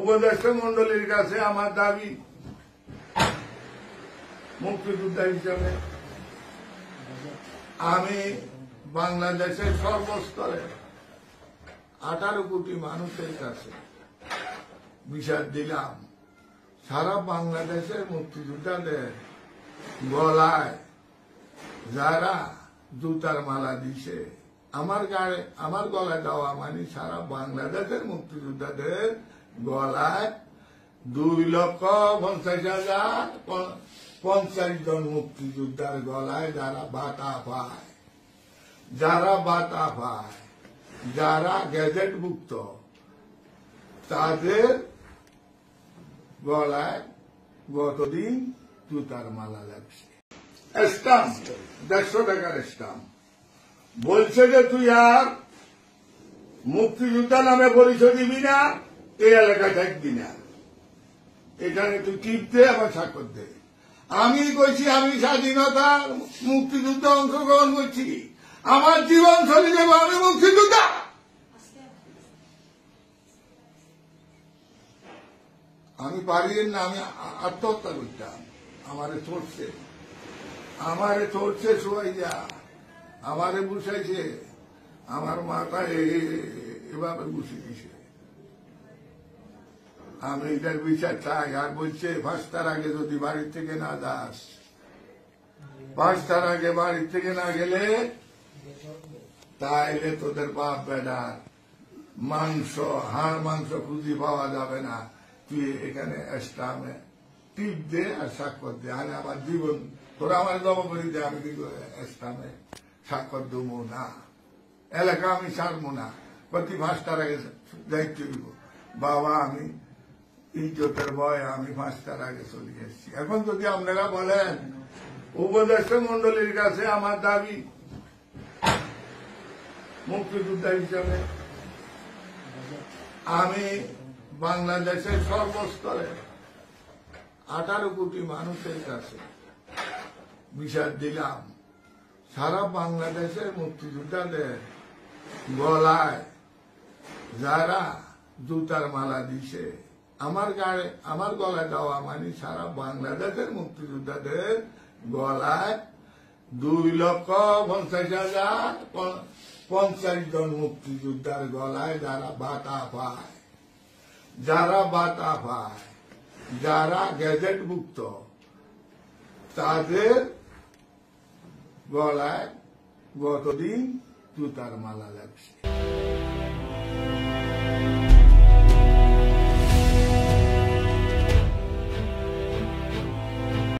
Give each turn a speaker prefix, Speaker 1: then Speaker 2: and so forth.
Speaker 1: উপদেষ্টা মন্ডলীর কাছে আমার দাবি, মুক্তিযোদ্ধা হিসাবে আমি বাংলাদেশের সর্বস্তরে 18 কোটি মানুষের কাছে বিচার দিলাম, সারা বাংলাদেশের মুক্তিযোদ্ধাদের গলায় যারা জুতার মালা দিছে, আমার গলায় দেওয়া মানে সারা বাংলাদেশের মুক্তিযোদ্ধাদের গলায় 2,50,050 জন মুক্তিযোদ্ধার গলায় যারা বাতা পায়, যারা গ্যাজেটভুক্ত, তাদের গলায় গতদিন জুতার মালা লাগছে। স্টাম্প 150 টাকার স্টাম্প বলছে যে তুই আর মুক্তিযোদ্ধা নামে পরিচয় দিবি না, এই এলাকায় থাকবি না, এখানে তুই টিপ দে আবার স্বাক্ষর দে। আমি কইছি আমি স্বাধীনতা মুক্তিযুদ্ধে অংশগ্রহণ করছি, আমার জীবন চলে যাবো, আমি মুক্তিযোদ্ধা। আমি পারি না, আমি আত্মহত্যা করতাম। আমারে চড়ছে শোয়াইয়া, আমারে বসাইছে, আমার মাথা এভাবে বসে দিছে। আমি এটার বিচার চাই। আর বলছে 5টার আগে যদি বাড়ির থেকে না যাস, 5টার আগে বাড়ির থেকে না গেলে তাইলে তোদের বাপ বেটার হাড় মাংস খুঁজি পাওয়া যাবে না। তুই এখানে স্টামে টিপ দে আর স্বাক্ষর দে, আমি আমার জীবন তোরা আমার জবাবদি দে, আমি কিন্তু স্টামে স্বাক্ষর দেবো না, এলাকা আমি ছাড়বো না, প্রতি 5টার আগে দায়িত্ব দিব। বাবা আমি ইজ্জতের ভয় আমি 5টার আগে চলে এসেছি। এখন যদি আপনারা বলেন উপদেষ্টা মন্ডলীর কাছে আমার দাবি, মুক্তিযোদ্ধা হিসাবে আমি বাংলাদেশের সর্বস্তরে 18 কোটি মানুষের কাছে বিচার দিলাম, সারা বাংলাদেশের মুক্তিযোদ্ধাদের গলায় যারা জুতার মালা দিছে, আমার গলায় দেওয়া মানে সারা বাংলাদেশের মুক্তিযোদ্ধাদের গলায় 2,50,050 জন মুক্তিযোদ্ধার গলায় যারা বাতা পায়, যারা গ্যাজেটভুক্ত, তাদের গলায় গতদিন জুতার মালা লাগছে।